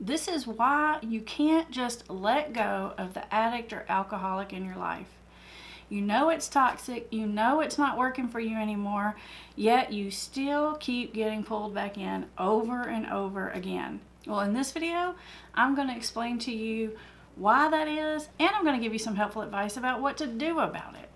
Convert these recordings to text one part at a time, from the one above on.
This is why you can't just let go of the addict or alcoholic in your life. You know it's toxic, you know it's not working for you anymore, yet you still keep getting pulled back in over and over again. Well, in this video, I'm going to explain to you why that is, and I'm going to give you some helpful advice about what to do about it.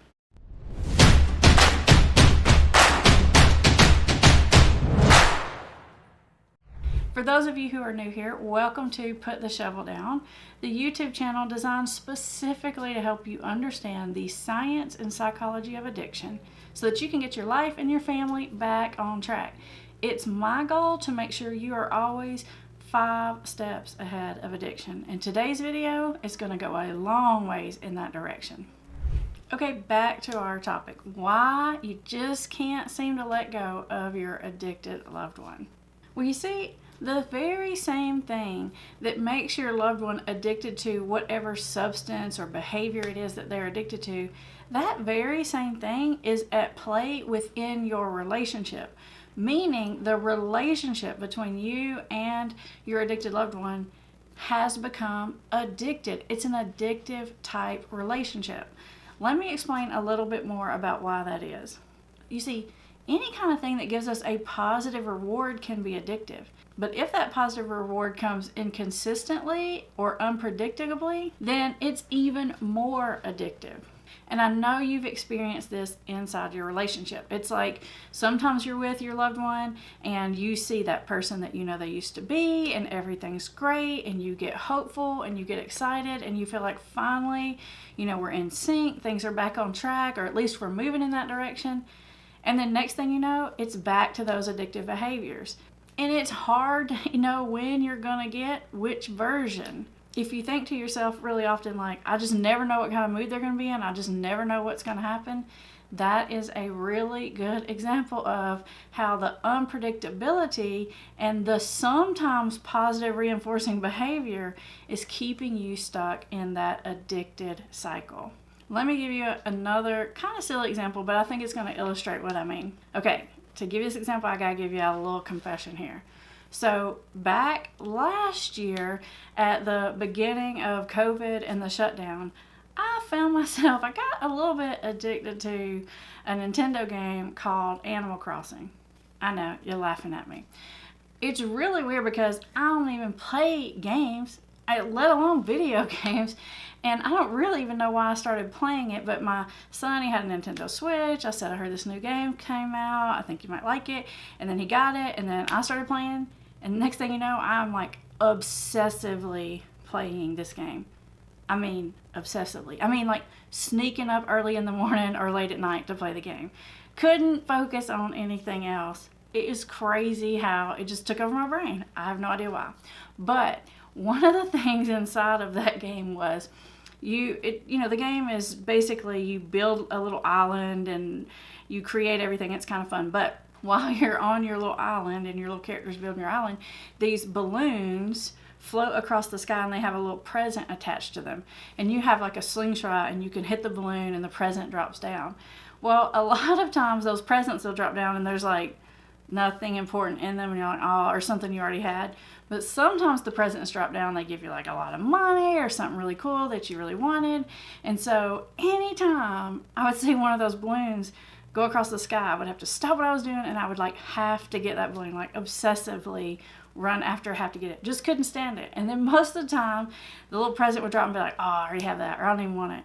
For those of you who are new here, welcome to Put the Shovel Down, the YouTube channel designed specifically to help you understand the science and psychology of addiction so that you can get your life and your family back on track. It's my goal to make sure you are always 5 steps ahead of addiction, and today's video is going to go a long ways in that direction. Okay, back to our topic, why you just can't seem to let go of your addicted loved one. Well, you see, the very same thing that makes your loved one addicted to whatever substance or behavior it is that they're addicted to, that very same thing is at play within your relationship. Meaning the relationship between you and your addicted loved one has become addicted. It's an addictive type relationship. Let me explain a little bit more about why that is. You see, any kind of thing that gives us a positive reward can be addictive. But if that positive reward comes inconsistently or unpredictably, then it's even more addictive. And I know you've experienced this inside your relationship. It's like sometimes you're with your loved one and you see that person that you know they used to be and everything's great and you get hopeful and you get excited and you feel like finally, we're in sync, things are back on track, or at least we're moving in that direction. And then next thing you know, it's back to those addictive behaviors. And it's hard to know when you're going to get which version. If you think to yourself really often, like, I just never know what kind of mood they're going to be in, I just never know what's going to happen, that is a really good example of how the unpredictability and the sometimes positive reinforcing behavior is keeping you stuck in that addicted cycle. Let me give you another kind of silly example, but I think it's going to illustrate what I mean. Okay, to give you this example, I got to give you a little confession here. So back last year at the beginning of COVID and the shutdown, I found myself, I got a little bit addicted to a Nintendo game called Animal Crossing. I know, you're laughing at me. It's really weird because I don't even play games, let alone video games, and I don't really even know why I started playing it, but my son, he had a Nintendo Switch. I said, I heard this new game came out, I think you might like it, and then he got it, and then I started playing, and next thing you know, I'm like obsessively playing this game. I mean, obsessively. I mean, like sneaking up early in the morning or late at night to play the game. Couldn't focus on anything else. It is crazy how it just took over my brain. I have no idea why. But one of the things inside of that game was the game is basically you build a little island and you create everything. It's kind of fun. But while you're on your little island and your little character's building your island, these balloons float across the sky and they have a little present attached to them. And you have like a slingshot and you can hit the balloon and the present drops down. Well, a lot of times those presents will drop down and there's like nothing important in them and you're like, oh, or something you already had. But sometimes the presents drop down, they give you like a lot of money or something really cool that you really wanted. And so anytime I would see one of those balloons go across the sky, I would have to stop what I was doing and I would like have to get that balloon, like obsessively run after I have to get it. Just couldn't stand it. And then most of the time the little present would drop and be like, oh, I already have that, or I don't even want it.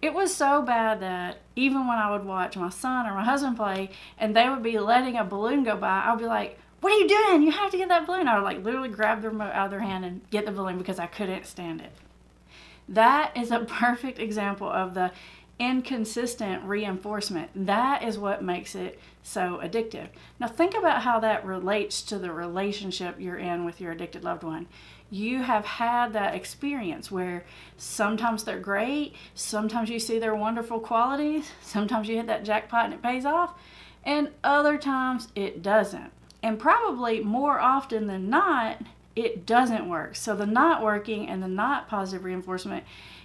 It was so bad that even when I would watch my son or my husband play and they would be letting a balloon go by, I would be like, what are you doing? You have to get that balloon. I would like literally grab the remote out of their hand and get the balloon because I couldn't stand it. That is a perfect example of the inconsistent reinforcement. That is what makes it so addictive. Now think about how that relates to the relationship you're in with your addicted loved one. You have had that experience where sometimes they're great, sometimes you see their wonderful qualities, sometimes you hit that jackpot and it pays off, and other times it doesn't. And probably more often than not, it doesn't work. So the not working and the not positive reinforcement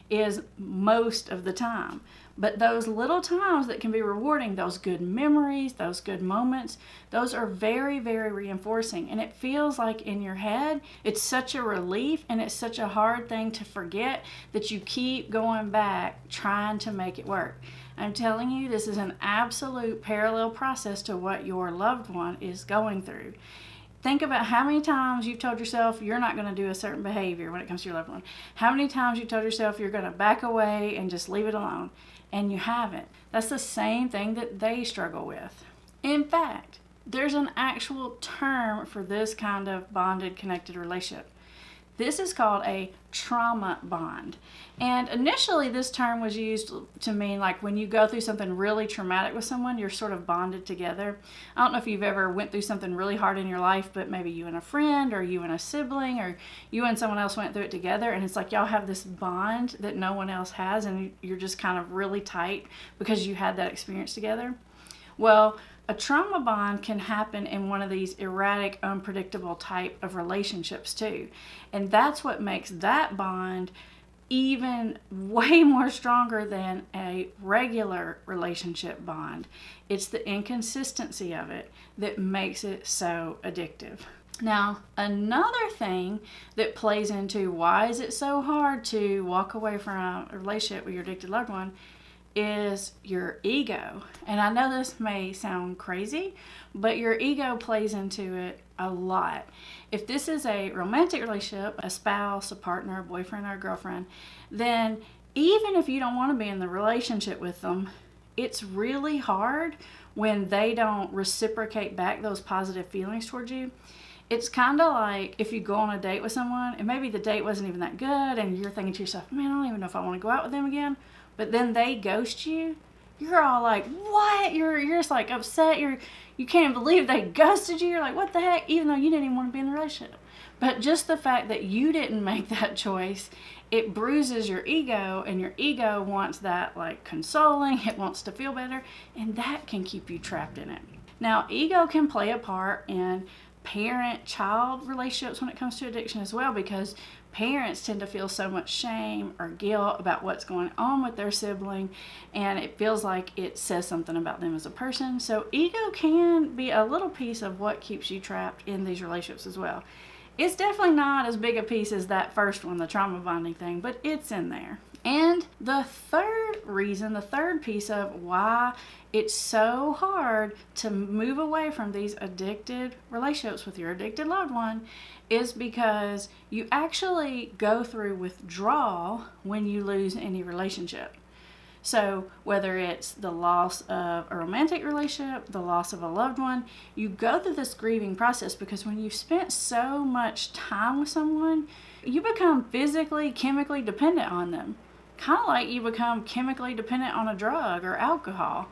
is most of the time. But those little times that can be rewarding, those good memories, those good moments, those are very, very reinforcing. And it feels like in your head, it's such a relief and it's such a hard thing to forget that you keep going back trying to make it work. I'm telling you, this is an absolute parallel process to what your loved one is going through. Think about how many times you've told yourself you're not going to do a certain behavior when it comes to your loved one. How many times you've told yourself you're going to back away and just leave it alone, and you haven't. That's the same thing that they struggle with. In fact, there's an actual term for this kind of bonded, connected relationship. This is called a trauma bond. And initially this term was used to mean like when you go through something really traumatic with someone, you're sort of bonded together. I don't know if you've ever went through something really hard in your life, but maybe you and a friend or you and a sibling or you and someone else went through it together, and it's like y'all have this bond that no one else has, and you're just kind of really tight because you had that experience together. Well, a trauma bond can happen in one of these erratic, unpredictable type of relationships too. And that's what makes that bond even way more stronger than a regular relationship bond. It's the inconsistency of it that makes it so addictive. Now, another thing that plays into why is it so hard to walk away from a relationship with your addicted loved one is your ego. And I know this may sound crazy, but your ego plays into it a lot. If this is a romantic relationship, a spouse, a partner, a boyfriend, or a girlfriend, then even if you don't want to be in the relationship with them, it's really hard when they don't reciprocate back those positive feelings towards you. It's kind of like if you go on a date with someone and maybe the date wasn't even that good and you're thinking to yourself, man, I don't even know if I want to go out with them again. But then they ghost you, you're all like, what? You're just like upset. You can't even believe they ghosted you. You're like, what the heck? Even though you didn't even want to be in the relationship. But just the fact that you didn't make that choice, it bruises your ego, and your ego wants that like consoling. It wants to feel better, and that can keep you trapped in it. Now, ego can play a part in parent-child relationships when it comes to addiction as well, because parents tend to feel so much shame or guilt about what's going on with their sibling, and it feels like it says something about them as a person. So ego can be a little piece of what keeps you trapped in these relationships as well. It's definitely not as big a piece as that first one, the trauma bonding thing, but it's in there. And the third reason, the third piece of why it's so hard to move away from these addicted relationships with your addicted loved one is because you actually go through withdrawal when you lose any relationship. So whether it's the loss of a romantic relationship, the loss of a loved one, you go through this grieving process because when you've spent so much time with someone, you become physically, chemically dependent on them. Kind of like you become chemically dependent on a drug or alcohol.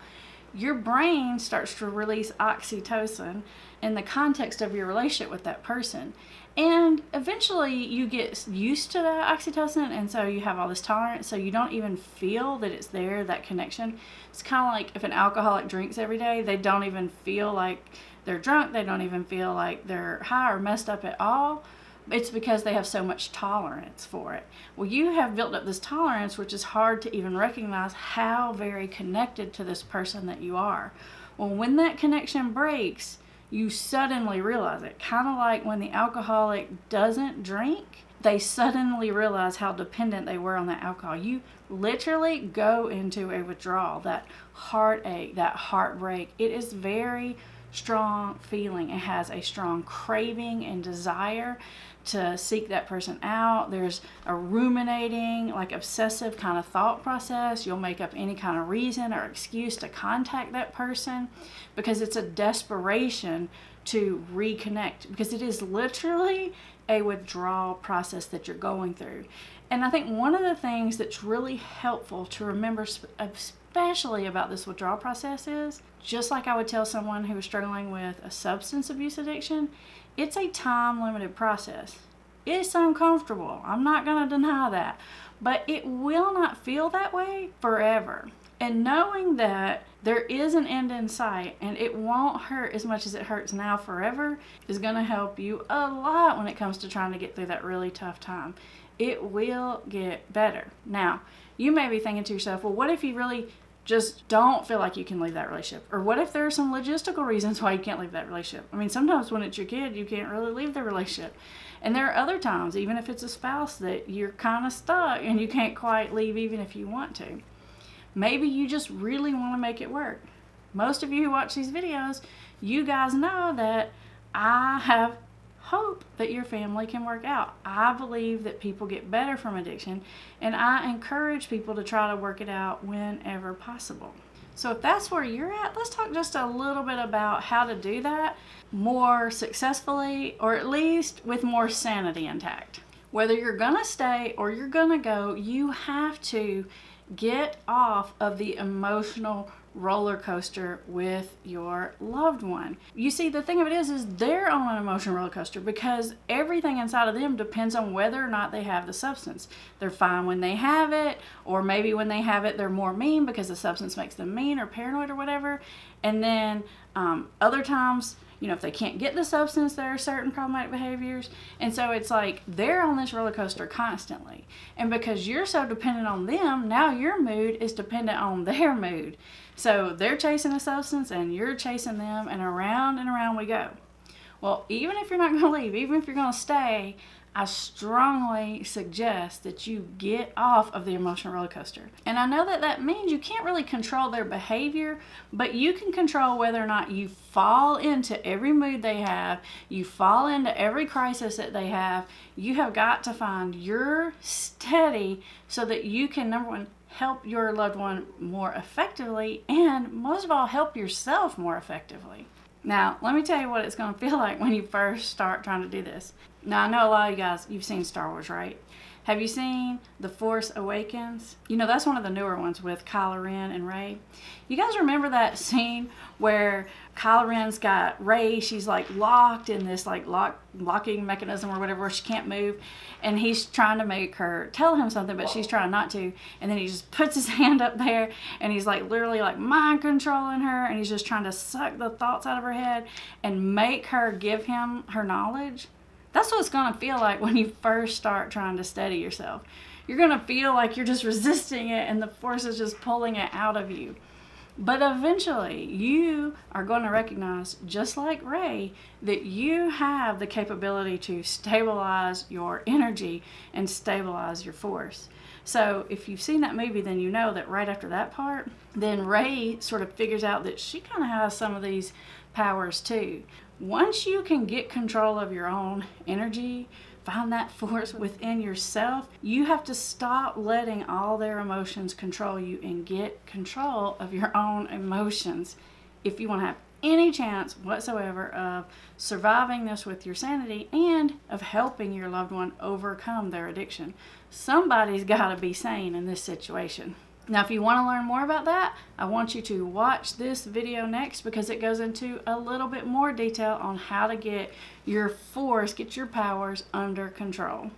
Your brain starts to release oxytocin in the context of your relationship with that person. And eventually you get used to that oxytocin, and so you have all this tolerance, so you don't even feel that it's there, that connection. It's kind of like if an alcoholic drinks every day, they don't even feel like they're drunk, they don't even feel like they're high or messed up at all. It's because they have so much tolerance for it. Well, you have built up this tolerance, which is hard to even recognize how very connected to this person that you are. Well, when that connection breaks, you suddenly realize it. Kind of like when the alcoholic doesn't drink, they suddenly realize how dependent they were on that alcohol. You literally go into a withdrawal, that heartache, that heartbreak. It is very strong feeling. It has a strong craving and desire to seek that person out. There's a ruminating, like obsessive kind of thought process. You'll make up any kind of reason or excuse to contact that person because it's a desperation to reconnect, because it is literally a withdrawal process that you're going through. And I think one of the things that's really helpful to remember, especially about this withdrawal process, is just like I would tell someone who was struggling with a substance abuse addiction, it's a time-limited process. It's uncomfortable. I'm not going to deny that. But it will not feel that way forever. And knowing that there is an end in sight and it won't hurt as much as it hurts now forever is going to help you a lot when it comes to trying to get through that really tough time. It will get better. Now, you may be thinking to yourself, well, what if you really just don't feel like you can leave that relationship? Or what if there are some logistical reasons why you can't leave that relationship? I mean, sometimes when it's your kid, you can't really leave the relationship. And there are other times, even if it's a spouse, that you're kind of stuck and you can't quite leave even if you want to. Maybe you just really want to make it work. Most of you who watch these videos, you guys know that I have hope that your family can work out. I believe that people get better from addiction, and I encourage people to try to work it out whenever possible. So if that's where you're at, let's talk just a little bit about how to do that more successfully, or at least with more sanity intact. Whether you're gonna stay or you're gonna go, you have to get off of the emotional roller coaster with your loved one. You see, the thing of it is they're on an emotional roller coaster because everything inside of them depends on whether or not they have the substance. They're fine when they have it, or maybe when they have it, they're more mean because the substance makes them mean or paranoid or whatever. And then other times, if they can't get the substance, there are certain problematic behaviors. And so it's like they're on this roller coaster constantly. And because you're so dependent on them, now your mood is dependent on their mood. So they're chasing a substance and you're chasing them, and around we go. Well, even if you're not going to leave, even if you're going to stay, I strongly suggest that you get off of the emotional roller coaster. And I know that that means you can't really control their behavior, but you can control whether or not you fall into every mood they have, you fall into every crisis that they have. You have got to find your steady so that you can, number one, help your loved one more effectively, and most of all, help yourself more effectively. Now, let me tell you what it's going to feel like when you first start trying to do this. Now, I know a lot of you guys, you've seen Star Wars, right? Have you seen The Force Awakens? That's one of the newer ones with Kylo Ren and Rey. You guys remember that scene where Kylo Ren's got Rey, she's like locked in this like locking mechanism or whatever, where she can't move, and he's trying to make her tell him something, but she's trying not to, and then he just puts his hand up there and he's like literally like mind controlling her, and he's just trying to suck the thoughts out of her head and make her give him her knowledge. That's what it's going to feel like when you first start trying to steady yourself. You're going to feel like you're just resisting it and the force is just pulling it out of you. But eventually, you are going to recognize, just like Rey, that you have the capability to stabilize your energy and stabilize your force. So if you've seen that movie, then you know that right after that part, then Rey sort of figures out that she kind of has some of these powers too. Once you can get control of your own energy, find that force within yourself, you have to stop letting all their emotions control you and get control of your own emotions if you want to have any chance whatsoever of surviving this with your sanity and of helping your loved one overcome their addiction. Somebody's got to be sane in this situation. Now, if you want to learn more about that, I want you to watch this video next, because it goes into a little bit more detail on how to get your force, get your powers under control.